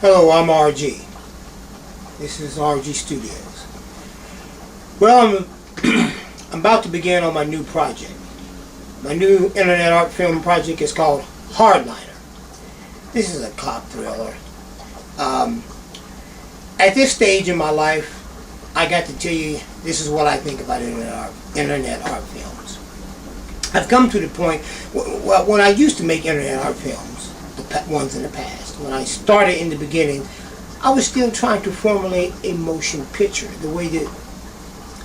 Hello, I'm RG. This is RG Studios. Well, I'm about to begin on my new project. My new internet art film project is called Hardliner. This is a cop thriller. At this stage in my life, I got to tell you, this is what I think about internet art films. I've come to the point, when I used to make internet art films, the ones in the past, when I started in the beginning, I was still trying to formulate a motion picture, the way that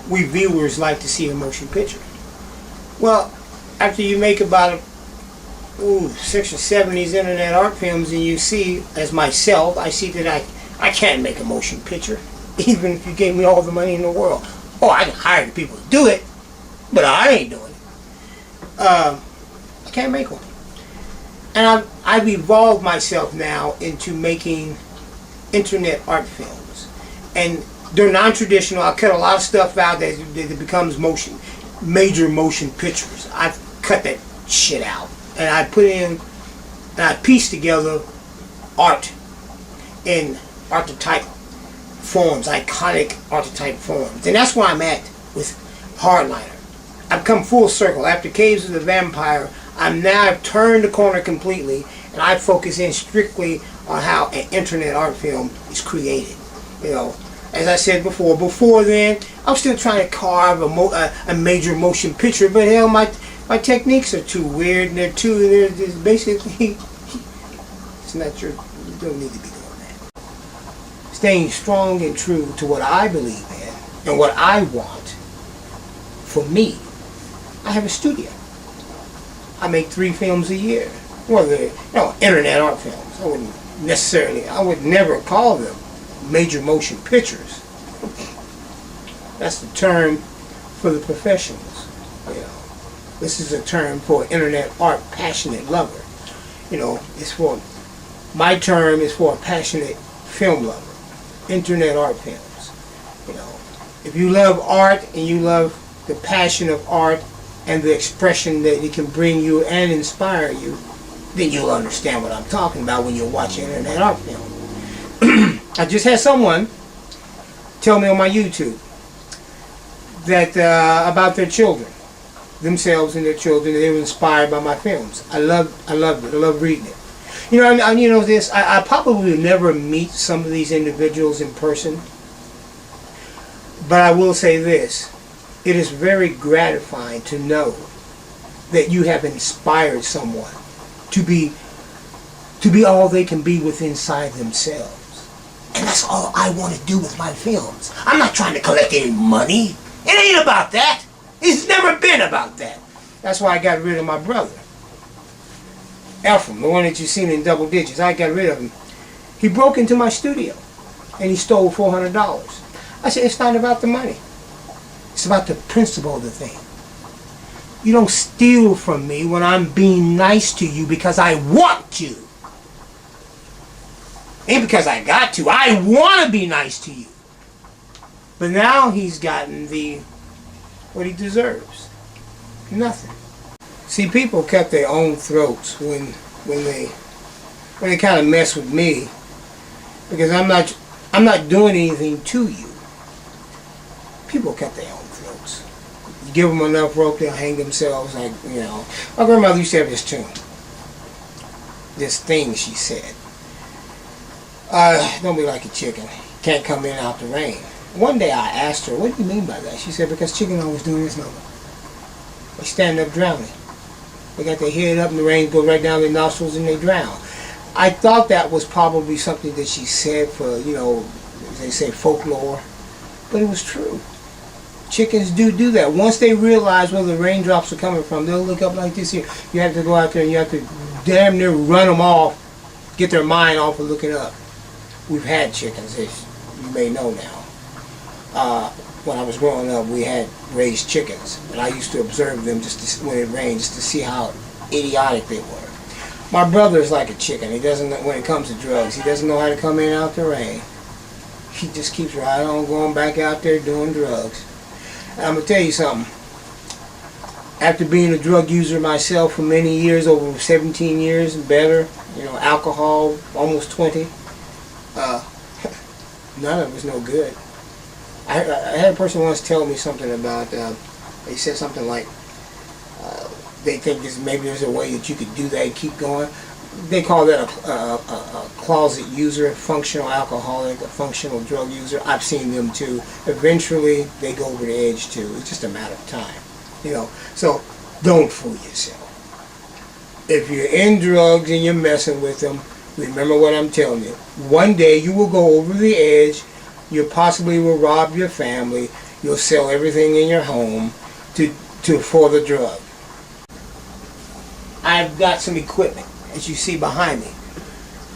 we viewers like to see a motion picture. Well, after you make about 6 or 7 of these internet art films, and you see, as myself, I see that I can't make a motion picture, even if you gave me all the money in the world. Oh, I can hire the people to do it, but I ain't doing it. I can't make one. And I've evolved myself now into making internet art films. And they're non-traditional. I cut a lot of stuff out that becomes major motion pictures. I've cut that shit out. And I put in, and I piece together art in archetype forms, iconic archetype forms. And that's where I'm at with Hardliner. I've come full circle. After Caves of the Vampire, I've turned the corner completely, and I focus in strictly on how an internet art film is created. You know, as I said before then, I'm still trying to carve a major motion picture, but hell, my techniques are too weird, and they're basically, it's not your, you don't need to be doing that. Staying strong and true to what I believe in, and what I want, for me, I have a studio. I make 3 films a year. Well, they're internet art films. I would never call them major motion pictures. That's the term for the professionals. You know, this is a term for an internet art passionate lover. You know, my term is for a passionate film lover. Internet art films. You know, if you love art and you love the passion of art and the expression that it can bring you and inspire you, then you'll understand what I'm talking about when you're watching internet art film. I just had someone tell me on my YouTube that about their children, themselves and their children, they were inspired by my films. I loved it. I love reading it. You know, and you know this. I probably will never meet some of these individuals in person, but I will say this. It is very gratifying to know that you have inspired someone to be all they can be within inside themselves. And that's all I want to do with my films. I'm not trying to collect any money. It ain't about that. It's never been about that. That's why I got rid of my brother. Ephraim, the one that you've seen in Double Digits. I got rid of him. He broke into my studio and he stole $400. I said, it's not about the money. It's about the principle of the thing. You don't steal from me when I'm being nice to you because I want to. Ain't because I got to. I want to be nice to you. But now he's gotten what he deserves. Nothing. See, people cut their own throats when they kind of mess with me, because I'm not doing anything to you. People cut their own throats. You give them enough rope, they'll hang themselves. Like, you know, my grandmother used to have this tune, this thing she said. Don't be like a chicken. Can't come in out the rain. One day I asked her, what do you mean by that? She said, because chicken always doing this number. They stand up drowning. They got their head up and the rain goes right down their nostrils and they drown. I thought that was probably something that she said for, you know, as they say, folklore. But it was true. Chickens do that. Once they realize where the raindrops are coming from, they'll look up like this here. You have to go out there and you have to damn near run them off, get their mind off of looking up. We've had chickens, as you may know now. When I was growing up, we had raised chickens, and I used to observe them when it rained, just to see how idiotic they were. My brother is like a chicken. He doesn't, when it comes to drugs, he doesn't know how to come in out the rain. He just keeps right on going back out there doing drugs. And I'm going to tell you something. After being a drug user myself for many years, over 17 years and better, you know, alcohol, almost 20, None of it's no good. I had a person once tell me something about, they said something like, they think maybe there's a way that you could do that and keep going. They call that a closet user, a functional alcoholic, a functional drug user. I've seen them too. Eventually, they go over the edge too. It's just a matter of time, you know. So don't fool yourself. If you're in drugs and you're messing with them, remember what I'm telling you. One day you will go over the edge. You possibly will rob your family. You'll sell everything in your home for the drug. I've got some equipment, as you see behind me.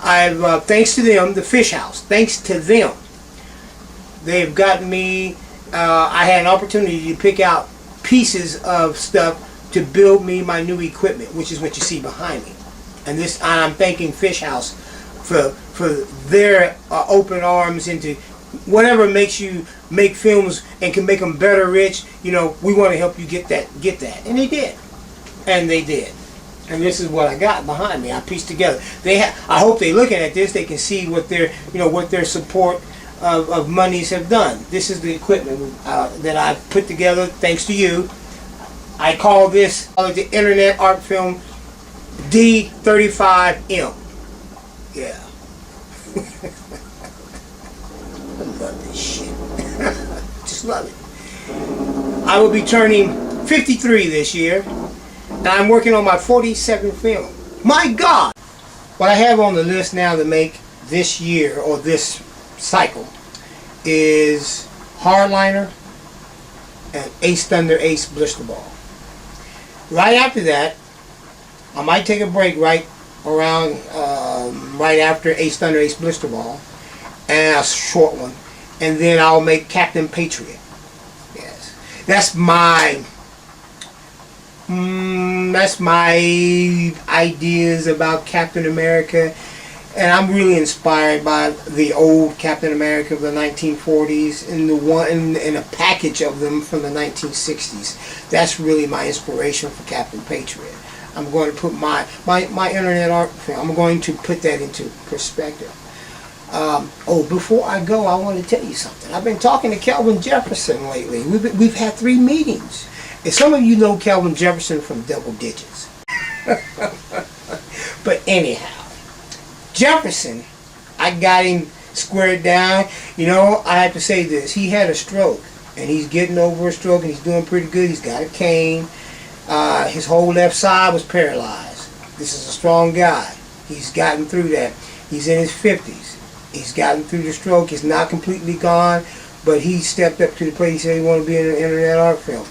I've, thanks to them, the Fish House, thanks to them, they've gotten me, I had an opportunity to pick out pieces of stuff to build me my new equipment, which is what you see behind me. And I'm thanking Fish House for their open arms into whatever makes you make films and can make them better, rich. You know, we want to help you get that, and they did, and they did. And this is what I got behind me. I pieced together. I hope they're looking at this. They can see what their support of monies have done. This is the equipment that I've put together thanks to you. I call the Internet Art Film D35M. Yeah. I love this shit. Just love it. I will be turning 53 this year. And I'm working on my 47th film. My God! What I have on the list now to make this year, or this cycle, is Hardliner and Ace Thunder Ace Blister Ball. Right after that, I might take a break right after Ace Thunder Ace Blister Ball, and a short one. And then I'll make Captain Patriot. Yes. That's my ideas about Captain America, and I'm really inspired by the old Captain America of the 1940s and the one and a package of them from the 1960s. That's really my inspiration for Captain Patriot. I'm going to put my Internet Art film, I'm going to put that into perspective. Before I go, I want to tell you something. I've been talking to Kelvin Jefferson lately. We've had 3 meetings. And some of you know Kelvin Jefferson from Double Digits. But anyhow, Jefferson, I got him squared down. You know, I have to say this. He had a stroke, and he's getting over a stroke, and he's doing pretty good. He's got a cane. His whole left side was paralyzed. This is a strong guy. He's gotten through that. He's in his 50s. He's gotten through the stroke. He's not completely gone, but he stepped up to the plate. He said he wanted to be in an Internet Art Film.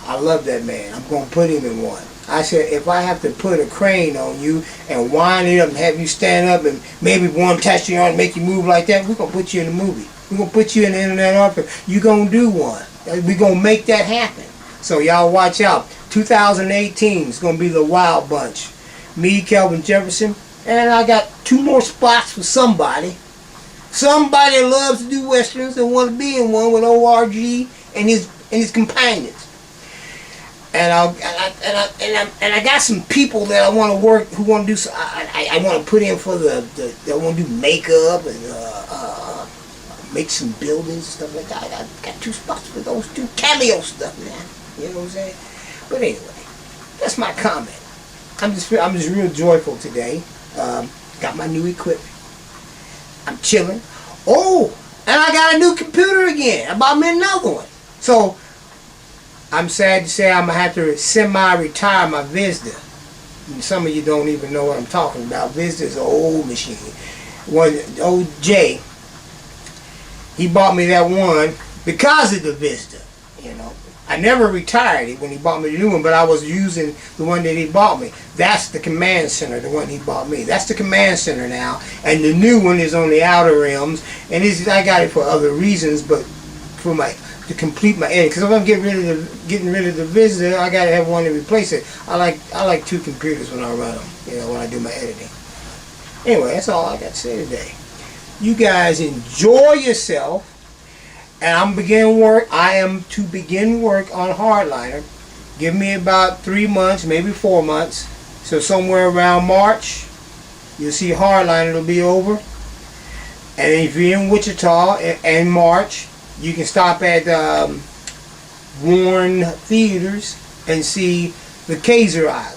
I love that man. I'm going to put him in one. I said, if I have to put a crane on you and wind it up and have you stand up and maybe one touch your arm and make you move like that, we're going to put you in a movie. We're going to put you in the Internet Art Film. You're going to do one. We're going to make that happen. So y'all watch out. 2018 is going to be the Wild Bunch. Me, Kelvin Jefferson, and I got 2 more spots for somebody. Somebody that loves to do westerns and want to be in one with ORG and his companions. And I got some people that I want to work who want to do. I want to put in for they want to do makeup and make some buildings and stuff like that. I got 2 spots for those 2 cameo stuff, man. You know what I'm saying? But anyway, that's my comment. I'm just real joyful today. Got my new equipment. I'm chilling. Oh, and I got a new computer again. I bought me another one. So I'm sad to say I'm going to have to semi-retire my Vista. And some of you don't even know what I'm talking about. Vista is an old machine. Old Jay, he bought me that one because of the Vista. You know, I never retired it when he bought me the new one, but I was using the one that he bought me. That's the Command Center, the one he bought me. That's the Command Center now, and the new one is on the outer rims. And I got it for other reasons, but to complete my editing. Because if I'm getting rid of the Vista, I gotta have one to replace it. I like 2 computers when I run them. You know, when I do my editing. Anyway, that's all I got to say today. You guys enjoy yourself. And I am to begin work on Hardliner. Give me about 3 months, maybe 4 months. So somewhere around March, you'll see Hardliner will be over. And if you're in Wichita in March, you can stop at Warren Theaters and see the Kaiser Island.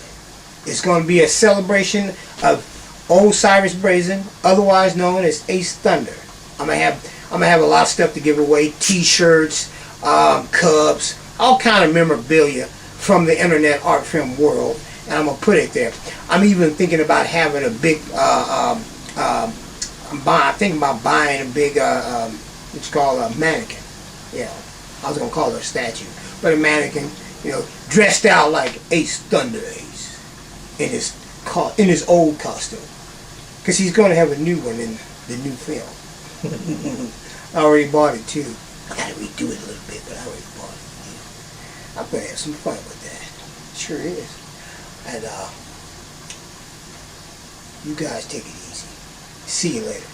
It's going to be a celebration of Osiris Brazen, otherwise known as Ace Thunder. I'm gonna have a lot of stuff to give away: T-shirts, cups, all kind of memorabilia from the internet art film world, and I'm gonna put it there. I'm even thinking about having a big. I'm thinking about buying a big what's called a mannequin. Yeah, I was gonna call it a statue, but a mannequin, dressed out like Ace Thunder Ace in his old costume, because he's gonna have a new one in the new film. I already bought it too. I gotta redo it a little bit, but I already bought it. I'm gonna have some fun with that. Sure is. And you guys take it easy. See you later.